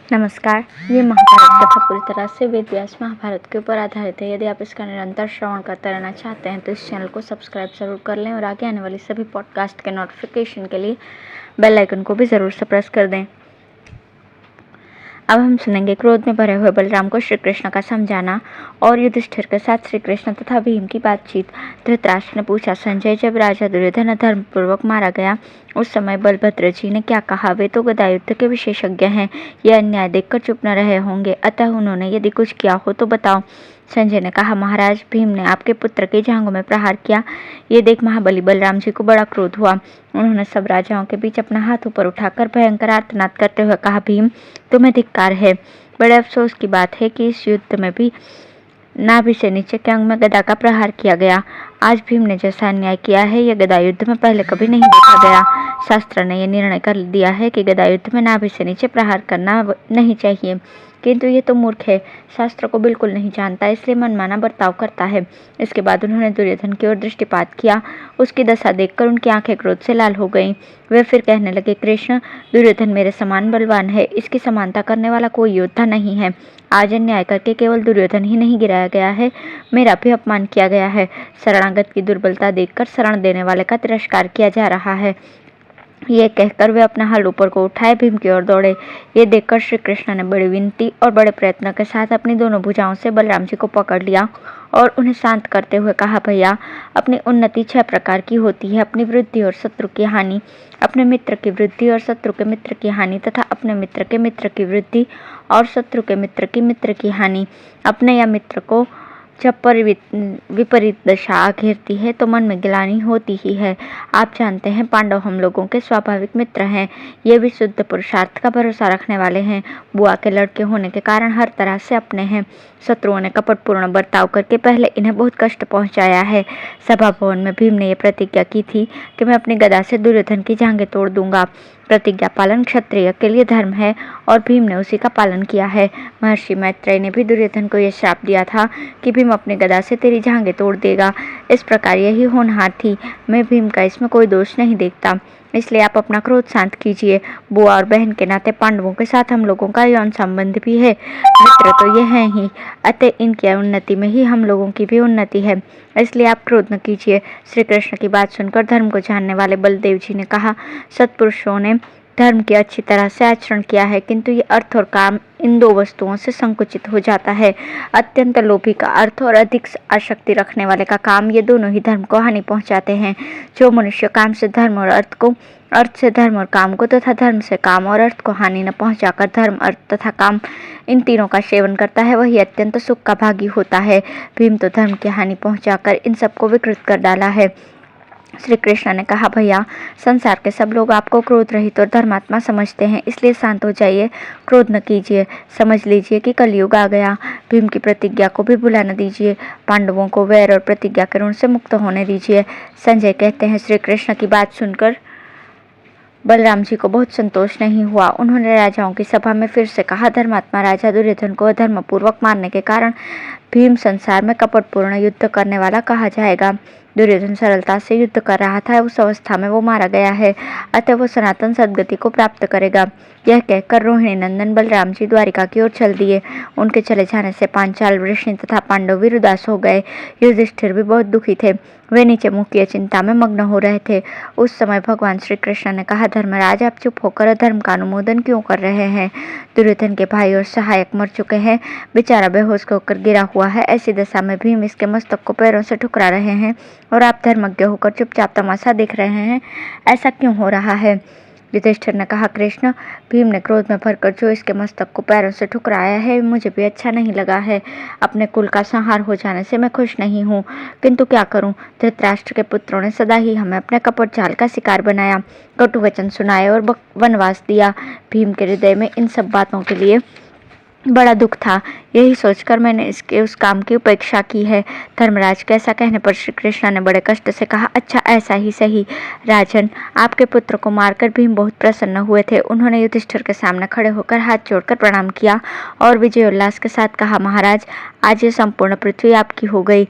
नमस्कार। ये महाभारत कथा पूरी तरह से वेद व्यास महाभारत के ऊपर आधारित है। यदि आप इसका निरंतर श्रवण करते रहना चाहते हैं तो इस चैनल को सब्सक्राइब जरूर कर लें और आगे आने वाली सभी पॉडकास्ट के नोटिफिकेशन के लिए बेल आइकन को भी ज़रूर से प्रेस कर दें। अब हम सुनेंगे क्रोध में भरे हुए बलराम को श्री कृष्ण का समझाना और युधिष्ठिर के साथ श्री कृष्ण तथा भीम की बातचीत। धृतराष्ट्र ने पूछा, संजय, जब राजा दुर्योधन धर्मपूर्वक मारा गया उस समय बलभद्र जी ने क्या कहा? वे तो गदा युद्ध के विशेषज्ञ हैं, यह अन्याय देखकर चुप न रहे होंगे, अतः उन्होंने यदि कुछ किया हो तो बताओ। संजय ने कहा, महाराज, भीम ने आपके पुत्र की जांघों में प्रहार किया। ये देख महाबली बलराम जी को बड़ा क्रोध हुआ। उन्होंने सब राजाओं के बीच अपना हाथ ऊपर उठाकर भयंकर आर्तनाद करते हुए कहा, भीम, तुम्हें धिक्कार है। बड़े अफसोस की बात है कि इस युद्ध में भी नाभि से नीचे के अंग में गदा का प्रहार किया गया। आज भीम ने जैसा अन्याय किया है यह गदा युद्ध में पहले कभी नहीं देखा गया। शास्त्र ने यह निर्णय कर दिया है कि गदा युद्ध में नाभि से नीचे प्रहार करना नहीं चाहिए, किंतु ये तो मूर्ख है, शास्त्र को बिल्कुल नहीं जानता, इसलिए मनमाना बर्ताव करता है। इसके बाद उन्होंने दुर्योधन की ओर दृष्टिपात किया। उसकी दशा देखकर उनकी आंखें क्रोध से लाल हो गईं। वे फिर कहने लगे, कृष्ण, दुर्योधन मेरे समान बलवान है, इसकी समानता करने वाला कोई योद्धा नहीं है। आज अन्याय करके केवल दुर्योधन ही नहीं गिराया गया है, मेरा भी अपमान किया गया है। शरणागत की दुर्बलता देखकर शरण देने वाले का तिरस्कार किया जा रहा है। ये कहकर वे अपना हल ऊपर को उठाए भीम की ओर दौड़े। ये देखकर श्री कृष्ण ने बड़ी विनती और बड़े प्रयत्न के साथ अपनी दोनों भुजाओं से बलराम जी को पकड़ लिया और उन्हें शांत करते हुए कहा, भैया, अपनी उन्नति 6 प्रकार की होती है, अपनी वृद्धि और शत्रु की हानि, अपने मित्र की वृद्धि और शत्रु के मित्र की हानि तथा अपने मित्र के मित्र की वृद्धि और शत्रु के मित्र की हानि। अपने या मित्र को जब विपरीत दशा घेरती है तो मन में गिलानी होती ही है। आप जानते हैं, पांडव हम लोगों के स्वाभाविक मित्र हैं। ये भी शुद्ध पुरुषार्थ का भरोसा रखने वाले हैं। बुआ के लड़के होने के कारण हर तरह से अपने हैं। शत्रुओं ने कपटपूर्ण बर्ताव करके पहले इन्हें बहुत कष्ट पहुंचाया है। सभा भवन में भीम ने यह प्रतिज्ञा की थी कि मैं अपनी गदा से दुर्योधन की जांघें तोड़ दूंगा। प्रतिज्ञा पालन क्षत्रिय के लिए धर्म है और भीम ने उसी का पालन किया है। महर्षि मैत्रेय ने भी दुर्योधन को यह श्राप दिया था कि भीम अपनी गदा से तेरी जांघें तोड़ देगा। इस प्रकार यही होनहार थी। मैं भीम का इसमें कोई दोष नहीं देखता, इसलिए आप अपना क्रोध शांत कीजिए। बुआ और बहन के नाते पांडवों के साथ हम लोगों का यौन संबंध भी है, मित्र तो ये हैं ही, अतः इनकी उन्नति में ही हम लोगों की भी उन्नति है, इसलिए आप क्रोध न कीजिए। श्री कृष्ण की बात सुनकर धर्म को जानने वाले बलदेव जी ने कहा, सत्पुरुषों ने धर्म की अच्छी तरह से आचरण किया है, किंतु ये अर्थ और काम इन 2 वस्तुओं से संकुचित हो जाता है। अत्यंत लोभी का अर्थ और अधिक आसक्ति रखने वाले का काम, ये दोनों ही धर्म को हानि पहुंचाते हैं। जो मनुष्य काम से धर्म और अर्थ को, अर्थ से धर्म और काम को तथा धर्म से काम और अर्थ को हानि न पहुंचाकर धर्म, अर्थ तथा काम इन तीनों का सेवन करता है, वही अत्यंत सुख का भागी होता है। भीम तो धर्म की हानि पहुंचाकर इन सबको विकृत कर डाला है। श्री कृष्ण ने कहा, भैया, संसार के सब लोग आपको क्रोध रहित और धर्मात्मा समझते हैं, इसलिए शांत हो जाइए, क्रोध न कीजिए। समझ लीजिए कि कलयुग आ गया। भीम की प्रतिज्ञा को भी भुला न दीजिए। पांडवों को वैर और प्रतिज्ञा के ऋण से मुक्त होने दीजिए। संजय कहते हैं, श्री कृष्ण की बात सुनकर बलराम जी को बहुत संतोष नहीं हुआ। उन्होंने राजाओं की सभा में फिर से कहा, धर्मात्मा राजा दुर्योधन को अधर्मपूर्वक मारने के कारण भीम संसार में कपटपूर्ण युद्ध करने वाला कहा जाएगा। दुर्योधन सरलता से युद्ध कर रहा था, उस अवस्था में वो मारा गया है, अतः वो सनातन सद्गति को प्राप्त करेगा। यह कहकर रोहिणी नंदन बलराम जी द्वारिका की ओर चल दिए। उनके चले जाने से पांचाल, वृष्णि तथा पांडव भी उदास हो गए। युधिष्ठिर भी बहुत दुखी थे। वे नीचे मुख किए चिंता में मग्न हो रहे थे। उस समय भगवान श्री कृष्ण ने कहा, धर्मराज, आप चुप होकर अधर्म का अनुमोदन क्यों कर रहे हैं? दुर्योधन के भाई और सहायक मर चुके हैं, बेचारा बेहोश होकर गिरा हुआ है। ऐसी दशा में भीम इसके मस्तक को पैरों से ठुकरा रहे हैं और आप धर्मज्ञ होकर चुपचाप तमाशा देख रहे हैं, ऐसा क्यों हो रहा है? युधिष्ठिर ने कहा, कृष्ण, भीम ने क्रोध में भरकर जो इसके मस्तक को पैरों से ठुकराया है, मुझे भी अच्छा नहीं लगा है। अपने कुल का संहार हो जाने से मैं खुश नहीं हूँ, किंतु क्या करूँ? धृतराष्ट्र के पुत्रों ने सदा ही हमें अपने कपट जाल का शिकार बनाया, कटु वचन सुनाए और वनवास दिया। भीम के हृदय में इन सब बातों के लिए बड़ा दुख था। यही सोचकर मैंने उस काम की उपेक्षा की है। धर्मराज के ऐसा कहने पर श्री कृष्ण ने बड़े कष्ट से कहा, अच्छा, ऐसा ही सही। राजन, आपके पुत्र को मारकर भीम बहुत प्रसन्न हुए थे। उन्होंने युधिष्ठिर के सामने खड़े होकर हाथ जोड़कर प्रणाम किया और विजय उल्लास के साथ कहा, महाराज, आज ये संपूर्ण पृथ्वी आपकी हो गई,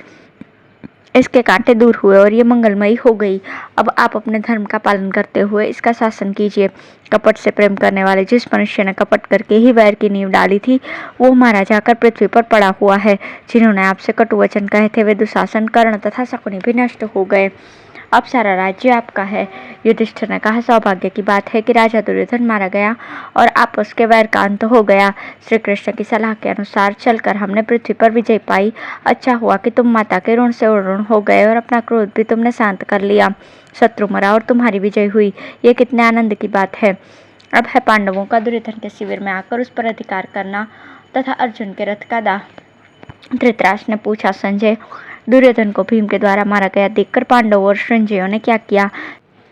इसके कांटे दूर हुए और ये मंगलमयी हो गई। अब आप अपने धर्म का पालन करते हुए इसका शासन कीजिए। कपट से प्रेम करने वाले जिस मनुष्य ने कपट करके ही वैर की नींव डाली थी, वो मारा जाकर पृथ्वी पर पड़ा हुआ है। जिन्होंने आपसे कटु वचन कहे थे, वे दुशासन, कर्ण तथा शकुनी भी नष्ट हो गए। अब सारा राज्य आपका है। युधिष्ठिर ने कहा, सौभाग्य की बात है कि राजा दुर्योधन मारा गया और आप उसके वैर का अंत हो गया। श्री कृष्ण की सलाह के अनुसार चलकर हमने पृथ्वी पर विजय पाई। अच्छा हुआ कि तुम माता के ऋण से ऋण हो गए और अपना क्रोध भी तुमने शांत कर लिया। शत्रु मरा और तुम्हारी विजय हुई, ये कितने आनंद की बात है। अब है पांडवों का दुर्योधन के शिविर में आकर उस पर अधिकार करना तथा अर्जुन के रथ का दाह। धृतराष्ट्र ने पूछा, संजय, दुर्योधन को भीम के द्वारा मारा गया देखकर पांडवों और संजयों ने क्या किया?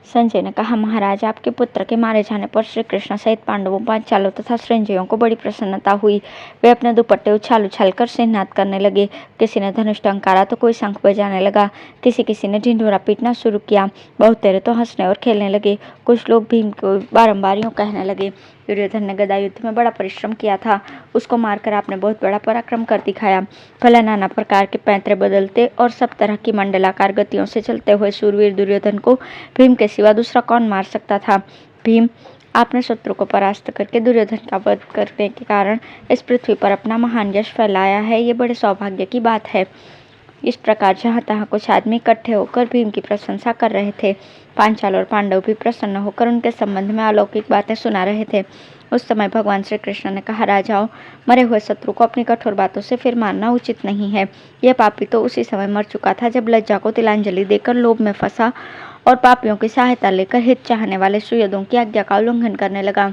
संजय ने कहा, महाराज, आपके पुत्र के मारे जाने पर श्री कृष्ण सहित पांडवों, पांचालों तथा संजयों को बड़ी प्रसन्नता हुई। वे अपने दुपट्टे उछाल उछाल कर सिंहनाद करने लगे। किसी ने धनुष टंकारा तो कोई शंख बजाने लगा। किसी ने ढिंढोरा पीटना शुरू किया। बहुत तेरे तो हंसने और खेलने लगे। कुछ लोग भीम को बारंबार यूं कहने लगे, दुर्योधन ने गदा युद्ध में बड़ा परिश्रम किया था, उसको मारकर आपने बहुत बड़ा पराक्रम कर दिखाया। भला नाना प्रकार के पैंतरे बदलते और सब तरह की मंडलाकार गतियों से चलते हुए शूरवीर दुर्योधन को भीम के सिवा दूसरा कौन मार सकता था? भीम, आपने शत्रु को परास्त करके दुर्योधन का वध करने के कारण इस पृथ्वी पर अपना महान यश फैलाया है, ये बड़े सौभाग्य की बात है। इस प्रकार जहाँ तहाँ कुछ आदमी इकट्ठे होकर भीम की प्रशंसा कर रहे थे। पांचाल और पांडव भी प्रसन्न होकर उनके संबंध में अलौकिक बातें सुना रहे थे। उस समय भगवान श्री कृष्ण ने कहा, राजाओं, मरे हुए शत्रु को अपनी कठोर बातों से फिर मारना उचित नहीं है। यह पापी तो उसी समय मर चुका था जब लज्जा को तिलांजलि देकर लोभ में फंसा और पापियों की सहायता लेकर हित चाहने वाले सुयोधों की आज्ञा का उल्लंघन करने लगा।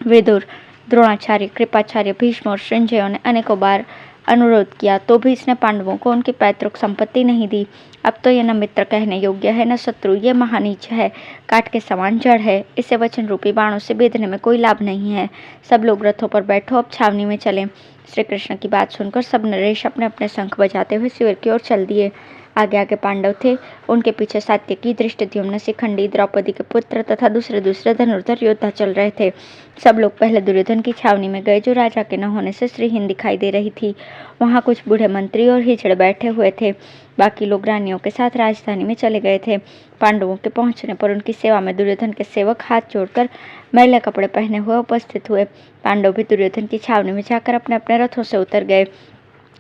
विदुर, द्रोणाचार्य, कृपाचार्य, भीष्म और संजयों ने अनेकों बार अनुरोध किया तो भी इसने पांडवों को उनकी पैतृक संपत्ति नहीं दी। अब तो यह न मित्र कहने योग्य है न शत्रु, ये महानीच है, काट के समान जड़ है। इसे वचन रूपी बाणों से बेधने में कोई लाभ नहीं है। सब लोग रथों पर बैठो, अब छावनी में चलें। श्री कृष्ण की बात सुनकर सब नरेश अपने अपने शंख बजाते हुए शिविर की ओर चल दिए। आगे आगे पांडव थे, उनके पीछे सात्यकी, धृष्टद्युम्न, शिखंडी, द्रौपदी के पुत्र तथा दूसरे धनुर्धर योद्धा चल रहे थे। सब लोग पहले दुर्योधन की छावनी में गए, जो राजा के न होने से श्रीहीन दिखाई दे रही थी। वहां कुछ बूढ़े मंत्री और हिजड़े बैठे हुए थे। बाकी लोग रानियों के साथ राजधानी में चले गए थे। पांडवों के पहुंचने पर उनकी सेवा में दुर्योधन के सेवक हाथ जोड़कर मैले कपड़े पहने हुए उपस्थित हुए। पांडव भी दुर्योधन की छावनी में जाकर अपने अपने रथों से उतर गए।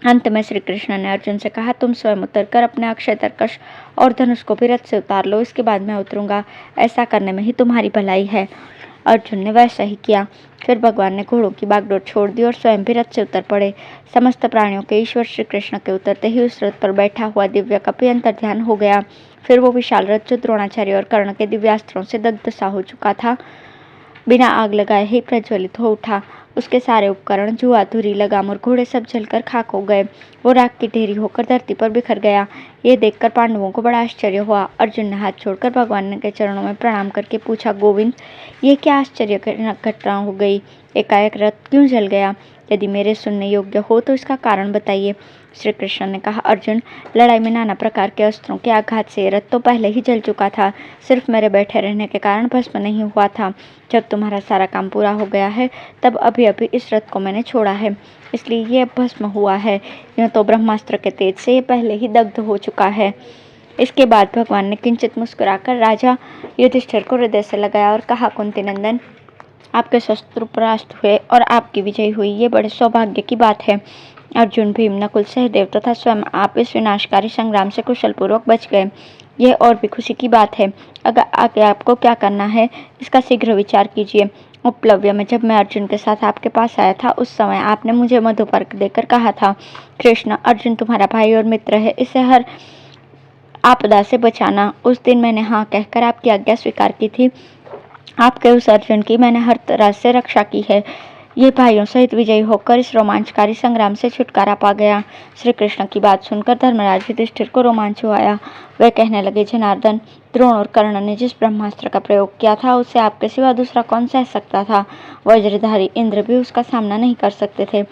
अंत में श्री कृष्ण ने अर्जुन से कहा, तुम स्वयं उतरकर अपने अक्षय तरकश और धनुष को भी रथ से उतार लो, इसके बाद मैं उतरूंगा। ऐसा करने में ही तुम्हारी भलाई है। अर्जुन ने वैसा ही किया। फिर भगवान ने घोड़ों की बागडोर छोड़ दी और स्वयं भी रथ से उतर पड़े। समस्त प्राणियों के ईश्वर श्री कृष्ण के उतरते ही उस रथ पर बैठा हुआ दिव्य कपि अंतर्ध्यान हो गया। फिर वो विशाल रथ, जो द्रोणाचार्य और कर्ण के दिव्यास्त्रों से दग्ध सा हो चुका था, बिना आग लगाए ही प्रज्वलित हो उठा। उसके सारे उपकरण, जुआ, धुरी, लगाम और घोड़े सब जलकर खाक हो गए। वो राख की ढेरी होकर धरती पर बिखर गया। ये देखकर पांडवों को बड़ा आश्चर्य हुआ। अर्जुन ने हाथ छोड़कर भगवान के चरणों में प्रणाम करके पूछा, गोविंद, ये क्या आश्चर्यजनक घटना हो गई? एकाएक रथ क्यों जल गया? यदि मेरे सुनने योग्य हो तो इसका कारण बताइए। श्री कृष्ण ने कहा, अर्जुन, लड़ाई में नाना प्रकार के अस्त्रों के आघात से रथ तो पहले ही जल चुका था, सिर्फ मेरे बैठे रहने के कारण भस्म नहीं हुआ था। जब तुम्हारा सारा काम पूरा हो गया है तब अभी अभी इस रथ को मैंने छोड़ा है, इसलिए ये भस्म हुआ है। यूँ तो ब्रह्मास्त्र के तेज से ये पहले ही दग्ध हो चुका है। इसके बाद भगवान ने किंचित मुस्कुराकर राजा युधिष्ठिर को हृदय से लगाया और कहा, कुंती नंदन, आपके शत्रु परास्त हुए और आपकी विजय हुई, ये बड़े सौभाग्य की बात है। अर्जुन, भीम, नकुल, सहदेव तथा स्वयं आप इस विनाशकारी संग्राम से कुशल पूर्वक बच गए, यह और भी खुशी की बात है। अगर आगे आपको क्या करना है, इसका शीघ्र विचार कीजिए। उपलव्य में जब मैं अर्जुन के साथ आपके पास आया था, उस समय आपने मुझे मधुपर्क देकर कहा था, कृष्ण, अर्जुन तुम्हारा भाई और मित्र है, इसे हर आपदा से बचाना। उस दिन मैंने हाँ कहकर आपकी आज्ञा स्वीकार की थी। आपके उस अर्जुन की मैंने हर तरह से रक्षा की है। ये भाइयों सहित विजयी होकर इस रोमांचकारी संग्राम से छुटकारा पा गया। श्री कृष्ण की बात सुनकर धर्मराज युधिष्ठिर को रोमांच हुआ। वे कहने लगे, जनार्दन, द्रोण और कर्ण ने जिस ब्रह्मास्त्र का प्रयोग किया था, उसे आपके सिवा दूसरा कौन सह सकता था? वज्रधारी इंद्र भी उसका सामना नहीं कर सकते थे।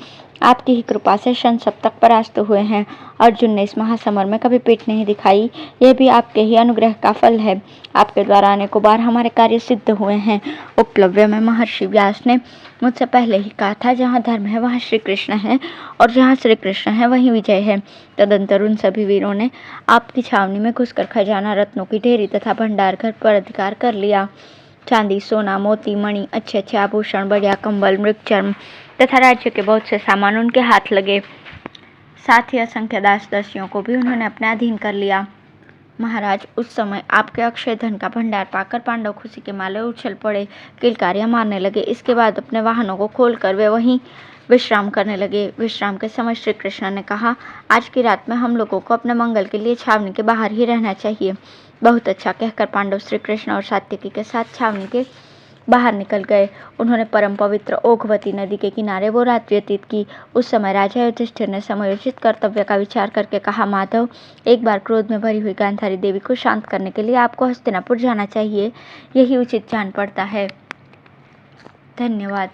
आपकी ही कृपा से शन सब तक परास्त हुए हैं। अर्जुन ने इस महासमर में कभी पीठ नहीं दिखाई, यह भी आपके ही अनुग्रह का फल है। आपके द्वारा अनेकों बार हमारे कार्य सिद्ध हुए हैं। उपलव्य में महर्षि व्यास ने मुझसे पहले ही कहा था, जहाँ धर्म है वहाँ श्री कृष्ण है, और जहाँ श्री कृष्ण है वहीं विजय है। तदंतर उन सभी वीरों ने आपकी छावनी में घुसकर खजाना, रत्नों की ढेरी तथा भंडार घर पर अधिकार कर लिया। चांदी, सोना, मोती, मणि, अच्छे अच्छे आभूषण, बढ़िया कंबल, मृगचर्म तथा राज्य के बहुत से सामान उनके हाथ लगे। साथ ही असंख्य दास दासियों को भी उन्होंने अपने अधीन कर लिया। महाराज, उस समय आपके अक्षय धन का भंडार पाकर पांडव खुशी के माले उछल पड़े, किलकारियां मारने लगे। इसके बाद अपने वाहनों को खोलकर वे वहीं विश्राम करने लगे। विश्राम के समय श्री कृष्ण ने कहा, आज की रात में हम लोगों को अपने मंगल के लिए छावनी के बाहर ही रहना चाहिए। बहुत अच्छा कहकर पांडव श्री कृष्ण और सात्यकी के साथ छावनी के बाहर निकल गए। उन्होंने परम पवित्र ओघवती नदी के किनारे वो रात व्यतीत की। उस समय राजा युधिष्ठिर ने समयोचित कर्तव्य का विचार करके कहा, माधव, एक बार क्रोध में भरी हुई गांधारी देवी को शांत करने के लिए आपको हस्तिनापुर जाना चाहिए। यही उचित जान पड़ता है। धन्यवाद।